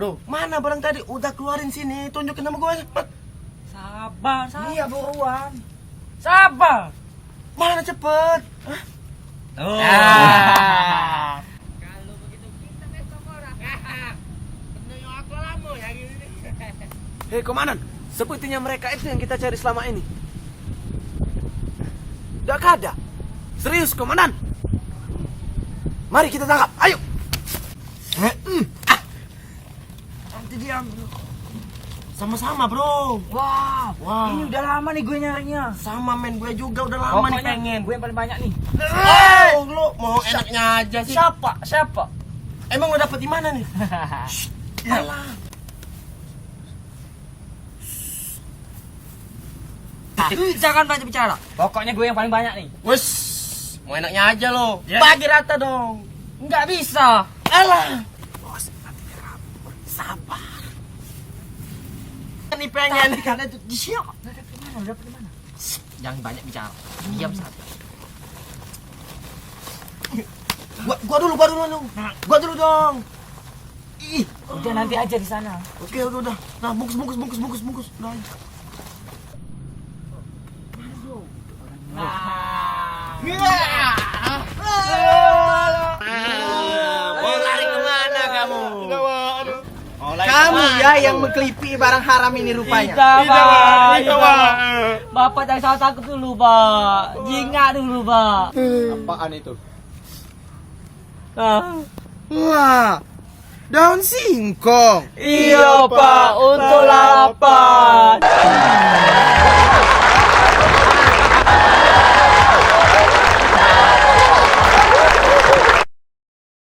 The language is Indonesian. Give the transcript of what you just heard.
Bro, mana barang tadi? Udah keluarin sini, tunjukin nama gue cepet. Sabar. Iya buruan. Sabar. Mana cepet? Hah? Oh. Kalau begitu kita besok orang. Bener aku lama ya gini. Hei komandan, sepertinya mereka itu yang kita cari selama ini. Udah ada. Serius komandan. Mari kita tangkap, ayo. Nanti dia. Sama-sama bro. Wah, Wah. ini udah lama nih gue nyarinya. Sama men, gue juga udah lama nih Pokoknya pengen. gue yang paling banyak nih. Oh, lo mau enaknya aja sih. Siapa? Emang lo dapet di mana nih? Alah. Jangan banyak bicara. Pokoknya gue yang paling banyak nih. Wes, mau enaknya aja lo. Ya. Bagi rata dong. Nggak bisa. Alah. Bos, nanti kabur. Sabar. Ini pengen. Karena itu di sini. Udah di mana? Jangan banyak bicara. Diam saja. Gua dulu dong. Ih, Udah nanti aja di sana. oke udah. Nah, bungkus. Udah. Mau lari kemana kamu? Kamu ya yang mengkelipi barang haram ini rupanya. Pak. Bapak jangan salah takut dulu, Pak. Jinga dulu, Pak. Apaan itu? Ah. Wah, daun singkong. Iya, Pak. Untuk lalapan.